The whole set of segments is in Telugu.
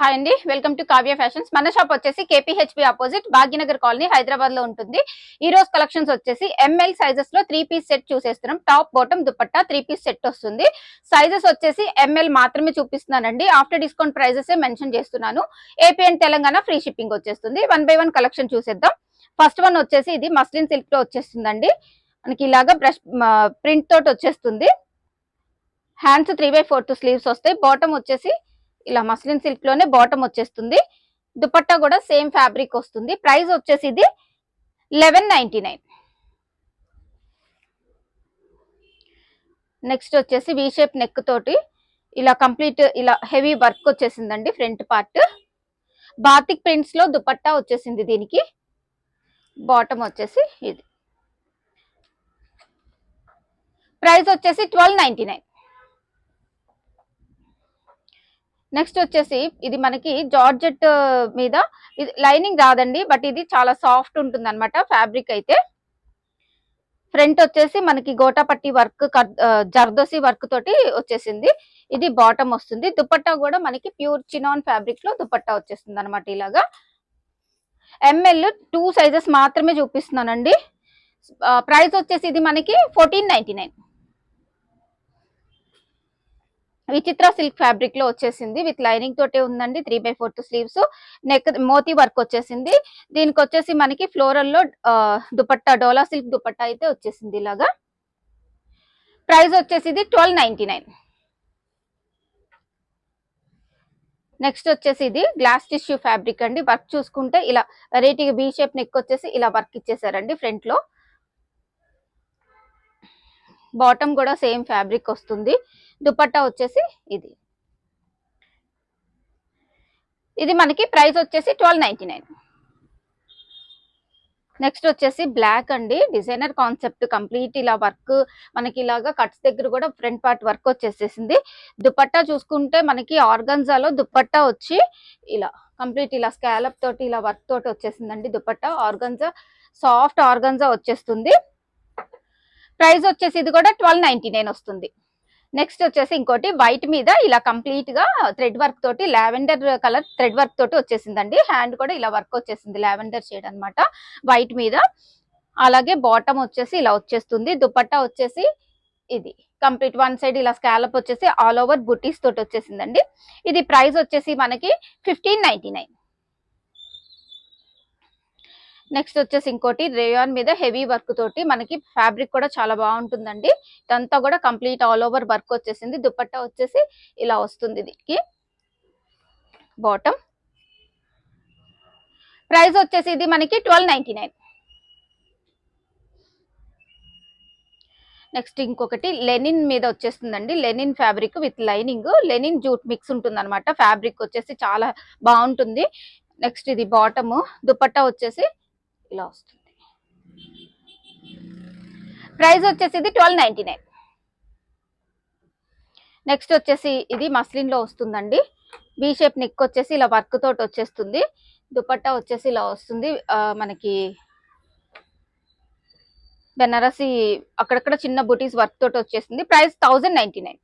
హాయ్ అండి, వెల్కమ్ టు కావ్య ఫ్యాషన్స్. మన షాప్ వచ్చేసి KPHB opposite Bhagyanagar colony Hyderabad లో ఉంటుంది. ఈ రోజు కలెక్షన్స్ వచ్చేసి ఎంఎల్ సైజెస్ లో 3 పీస్ సెట్ చూసేస్తున్నాం. Top bottom dupatta 3 piece set వస్తుంది. సైజెస్ వచ్చేసి ఎంఎల్ మాత్రమే చూపిస్తున్నానండి. ఆఫ్టర్ డిస్కౌంట్ ప్రైజెస్ మెన్షన్ చేస్తున్నాను. AP and Telangana free shipping వచ్చేస్తుంది. 1 by 1 కలెక్షన్ చూసేద్దాం. ఫస్ట్ వన్ వచ్చేసి ఇది మస్లిన్ సిల్క్ లో వచ్చేస్తుందండి. మనకి ఇలాగా బ్రష్ ప్రింట్ తోటి వచ్చేస్తుంది. హ్యాండ్స్ 3/4 స్లీవ్స్ వస్తాయి. బాటమ్ వచ్చేసి ఇలా మస్లిన్ సిల్క్ లోనే బాటమ్ వచ్చేస్తుంది. దుపట్టా కూడా సేమ్ ఫ్యాబ్రిక్ వస్తుంది. ప్రైస్ వచ్చేసి ఇది 1199. నెక్స్ట్ వచ్చేసి వి షేప్ నెక్ తోటి ఇలా కంప్లీట్ ఇలా హెవీ వర్క్ వచ్చేసిందండి. ఫ్రంట్ పార్ట్ బాతిక్ ప్రింట్స్ లో దుపట్టా వచ్చేసింది. దీనికి బాటమ్ వచ్చేసి ఇది. ప్రైస్ వచ్చేసి 1299. నెక్స్ట్ వచ్చేసి ఇది మనకి జార్జెట్ మీద లైనింగ్ రాదండి, బట్ ఇది చాలా సాఫ్ట్ ఉంటుంది అనమాట ఫ్యాబ్రిక్ అయితే. ఫ్రంట్ వచ్చేసి మనకి గోటాపట్టి వర్క్ జర్దోసి వర్క్ తోటి వచ్చేసింది. ఇది బాటమ్ వస్తుంది. దుపట్టా కూడా మనకి ప్యూర్ చినాన్ ఫ్యాబ్రిక్ లో దుపట్టా వచ్చేస్తుంది అనమాట. ఇలాగా ఎంఎల్ 2 సైజెస్ మాత్రమే చూపిస్తున్నానండి. ప్రైస్ వచ్చేసి ఇది మనకి 1499. విచిత్ర సిల్క్ ఫ్యాబ్రిక్ లో వచ్చేసింది. విత్ లైనింగ్ తోటే ఉందండి. 3/4 స్లీవ్స్, నెక్ మోతీ వర్క్ వచ్చేసింది. దీనికి వచ్చేసి మనకి ఫ్లోరల్ లో దుపట్టా డోలా సిల్క్ దుపట్టా అయితే వచ్చేసింది ఇలాగా. ప్రైస్ వచ్చేసి ఇది 1299. నెక్స్ట్ వచ్చేసి ఇది గ్లాస్ టిష్యూ ఫ్యాబ్రిక్ అండి. వర్క్ చూసుకుంటే ఇలా వెరైటీగా బీ షేప్ నెక్ వచ్చేసి ఇలా వర్క్ ఇచ్చేసారండి ఫ్రంట్ లో. బాటమ్ కూడా సేమ్ ఫ్యాబ్రిక్ వస్తుంది. దుపట్టా వచ్చేసి ఇది. ఇది మనకి ప్రైస్ వచ్చేసి 1299. నెక్స్ట్ వచ్చేసి బ్లాక్ అండి. డిజైనర్ కాన్సెప్ట్ కంప్లీట్ ఇలా వర్క్ మనకి ఇలాగా కట్స్ దగ్గర కూడా ఫ్రంట్ పార్ట్ వర్క్ వచ్చేసేసింది. దుపట్టా చూసుకుంటే మనకి ఆర్గన్జాలో దుపట్టా వచ్చి ఇలా కంప్లీట్ ఇలా స్కాలప్ తోటి ఇలా వర్క్ తోటి వచ్చేసిందండి. దుపట్టా ఆర్గన్జా సాఫ్ట్ ఆర్గన్జా వచ్చేస్తుంది. ప్రైస్ వచ్చేసి ఇది కూడా 1299 వస్తుంది. నెక్స్ట్ వచ్చేసి ఇంకోటి వైట్ మీద ఇలా కంప్లీట్ గా థ్రెడ్ వర్క్ తోటి లావెండర్ కలర్ థ్రెడ్ వర్క్ తోటి వచ్చేసిందండి. హ్యాండ్ కూడా ఇలా వర్క్ వచ్చేసింది లావెండర్ షేడ్ అనమాట వైట్ మీద. అలాగే బాటమ్ వచ్చేసి ఇలా వచ్చేస్తుంది. దుపట్టా వచ్చేసి ఇది కంప్లీట్ వన్ సైడ్ ఇలా స్కాలప్ వచ్చేసి ఆల్ ఓవర్ బుటీస్ తోటి వచ్చేసిందండి. ఇది ప్రైస్ వచ్చేసి మనకి 1599. నెక్స్ట్ వచ్చేసి ఇంకోటి రేయాన్ మీద హెవీ వర్క్ తోటి మనకి ఫ్యాబ్రిక్ కూడా చాలా బాగుంటుందండి. ఇదంతా కూడా కంప్లీట్ ఆల్ ఓవర్ వర్క్ వచ్చేసింది. దుపట్టా వచ్చేసి ఇలా వస్తుంది. దీనికి బాటమ్. ప్రైస్ వచ్చేసి ఇది మనకి 1299. నెక్స్ట్ ఇంకొకటి లెనిన్ మీద వచ్చేస్తుందండి. Linen fabric with lining, linen jute mix ఉంటుంది అనమాట. ఫ్యాబ్రిక్ వచ్చేసి చాలా బాగుంటుంది. నెక్స్ట్ ఇది బాటమ్. దుపట్టా వచ్చేసి ఇలా వస్తుంది. ప్రైస్ వచ్చేసి ఇది 1299. నెక్స్ట్ వచ్చేసి ఇది మస్లిన్ లో వస్తుందండి. బీ షేప్ నెక్ వచ్చేసి ఇలా వర్క్ తోటి వచ్చేస్తుంది. దుపట్టా వచ్చేసి ఇలా వస్తుంది. మనకి బెనారసి అక్కడక్కడ చిన్న బుటీస్ వర్క్ తోటి వచ్చేసింది. ప్రైస్ 1099.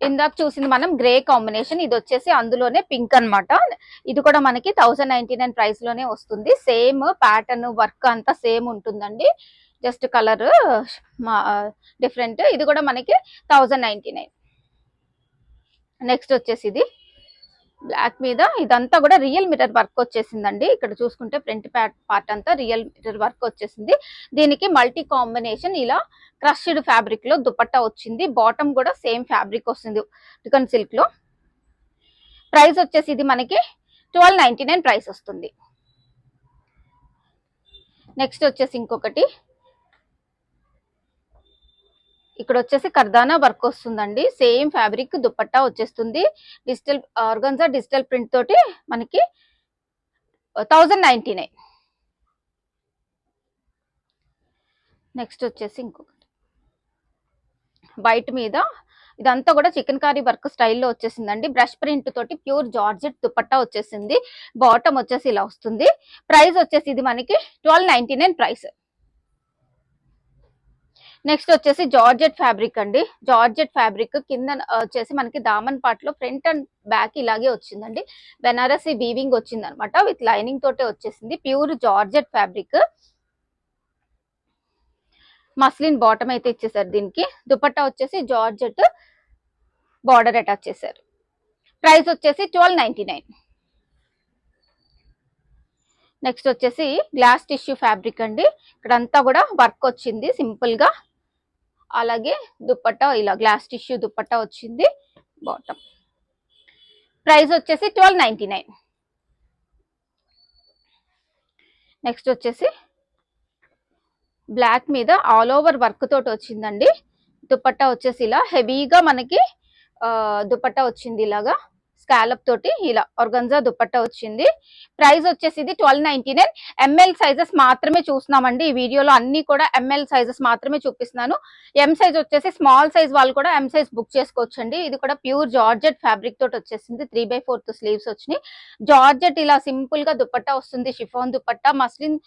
ఇందాక చూసింది మనం గ్రే కాంబినేషన్, ఇది వచ్చేసి అందులోనే పింక్ అనమాట. ఇది కూడా మనకి 1099 ప్రైస్ లోనే వస్తుంది. సేమ్ ప్యాటర్న్ వర్క్ అంతా సేమ్ ఉంటుందండి, జస్ట్ కలర్ డిఫరెంట్. ఇది కూడా మనకి 1099. నెక్స్ట్ వచ్చేసి ఇది బ్లాక్ మీద ఇదంతా కూడా రియల్ మిర్రర్ వర్క్ వచ్చేసిందండి. ఇక్కడ చూసుకుంటే ఫ్రంట్ పార్ట్ అంతా రియల్ మిర్రర్ వర్క్ వచ్చేసింది. దీనికి మల్టీ కాంబినేషన్ ఇలా క్రష్డ్ ఫ్యాబ్రిక్ లో దుపట్టా వచ్చింది. బాటమ్ కూడా సేమ్ ఫ్యాబ్రిక్ వస్తుంది చికన్ సిల్క్ లో. ప్రైస్ వచ్చేసి ఇది మనకి 1299 ప్రైస్ వస్తుంది. నెక్స్ట్ వచ్చేసి ఇంకొకటి ఇక్కడ వచ్చేసి కర్దానా వర్క్ వస్తుందండి. సేమ్ ఫ్యాబ్రిక్ దుపట్టా వచ్చేస్తుంది. డిజిటల్ ఆర్గన్జా డిజిటల్ ప్రింట్ తోటి మనకి 1099. నెక్స్ట్ వచ్చేసి ఇంకొకటి వైట్ మీద ఇదంతా కూడా చికెన్ కారీ వర్క్ స్టైల్లో వచ్చేసిందండి. బ్రష్ ప్రింట్ తోటి ప్యూర్ జార్జెట్ దుపట్టా వచ్చేసింది. బాటమ్ వచ్చేసి ఇలా వస్తుంది. ప్రైస్ వచ్చేసి ఇది మనకి 1299 ప్రైస్. నెక్స్ట్ వచ్చేసి జార్జెట్ ఫ్యాబ్రిక్ అండి. జార్జెట్ ఫ్యాబ్రిక్ కింద వచ్చేసి మనకి దామన్ పార్ట్ లో ఫ్రంట్ అండ్ బ్యాక్ ఇలాగే వచ్చిందండి. బెనారసి వీవింగ్ వచ్చింది అనమాట, విత్ లైనింగ్ తోటే వచ్చేసింది. Pure georgette fabric. Muslin bottom అయితే ఇచ్చేసారు దీనికి. దుపట్టా వచ్చేసి జార్జెట్ బార్డర్ అటాచ్ చేశారు. ప్రైస్ వచ్చేసి 1299. నెక్స్ట్ వచ్చేసి గ్లాస్ టిష్యూ ఫ్యాబ్రిక్ అండి. ఇక్కడంతా కూడా వర్క్ వచ్చింది సింపుల్ గా. అలాగే దుపట్టా ఇలా గ్లాస్ టిష్యూ దుపట్టా వచ్చింది. బాటమ్ ప్రైస్ వచ్చేసి 1299. నెక్స్ట్ వచ్చేసి బ్లాక్ మీద ఆల్ ఓవర్ వర్క్ తోటి వచ్చిందండి. దుపట్టా వచ్చేసి ఇలా హెవీగా మనకి దుపట్టా వచ్చింది, ఇలాగా స్కాలప్ తోటి ఇలా ఆర్గంజా దుపట్టా వచ్చింది. ప్రైస్ వచ్చేసి ఇది 1299. ఎంఎల్ సైజెస్ మాత్రమే చూస్తున్నామండి ఈ వీడియోలో, అన్ని కూడా ఎంఎల్ సైజెస్ మాత్రమే చూపిస్తున్నాను. ఎం సైజ్ వచ్చేసి స్మాల్ సైజ్ వాళ్ళు కూడా ఎం సైజ్ బుక్ చేసుకోవచ్చండి. ఇది కూడా ప్యూర్ జార్జెట్ ఫ్యాబ్రిక్ తోటి వచ్చేసింది. 3/4 స్లీవ్స్ వచ్చినాయి. జార్జెట్ ఇలా సింపుల్ గా దుపట్టా వస్తుంది, షిఫాన్ దుపట్టా, మస్లిన్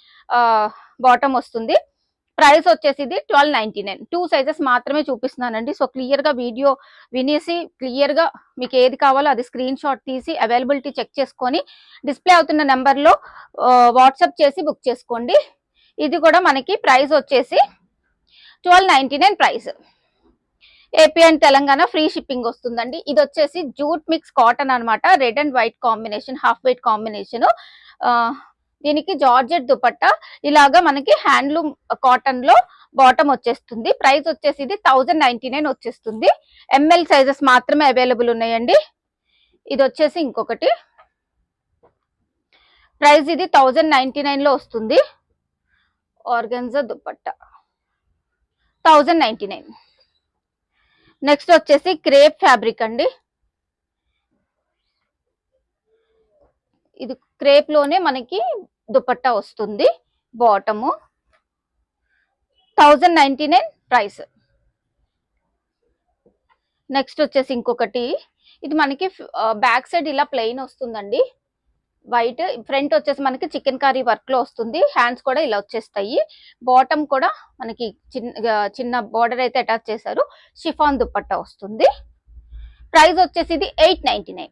బాటమ్ వస్తుంది. ప్రైస్ వచ్చేసి ఇది 1299. 2 సైజెస్ మాత్రమే చూపిస్తున్నానండి. సో క్లియర్ గా వీడియో వినేసి క్లియర్ గా మీకు ఏది కావాలో అది స్క్రీన్ షాట్ తీసి అవైలబిలిటీ చెక్ చేసుకొని డిస్ప్లే అవుతున్న నెంబర్ లో వాట్సాప్ చేసి బుక్ చేసుకోండి. ఇది కూడా మనకి ప్రైస్ వచ్చేసి 1299 price. AP and Telangana free shipping వస్తుందండి. ఇది వచ్చేసి జూట్ మిక్స్ కాటన్ అనమాట. Red and white combination, half white combination. దీనికి జార్జెట్ దుపట్టా ఇలాగా మనకి హ్యాండ్లూమ్ కాటన్ లో బాటమ్ వచ్చేస్తుంది. ప్రైస్ వచ్చేసి ఇది 1099 వచ్చేస్తుంది. ఎంఎల్ సైజెస్ మాత్రమే అవైలబుల్ ఉన్నాయండి. ఇది వచ్చేసి ఇంకొకటి ప్రైస్ ఇది 1099 లో వస్తుంది. ఆర్గన్జా దుపట్టా 1099. నెక్స్ట్ వచ్చేసి క్రేప్ ఫ్యాబ్రిక్ అండి. ఇది క్రేప్ లోనే మనకి దుపట్టా వస్తుంది. Bottom 1099 price. నెక్స్ట్ వచ్చేసి ఇంకొకటి, ఇది మనకి బ్యాక్ సైడ్ ఇలా ప్లెయిన్ వస్తుందండి, వైట్. ఫ్రంట్ వచ్చేసి మనకి చికెన్ కర్రీ వర్క్ లో వస్తుంది. హ్యాండ్స్ కూడా ఇలా వచ్చేస్తాయి. బాటమ్ కూడా మనకి చిన్న బార్డర్ అయితే అటాచ్ చేశారు. షిఫాన్ దుపట్టా వస్తుంది. ప్రైస్ వచ్చేసి ఇది 899.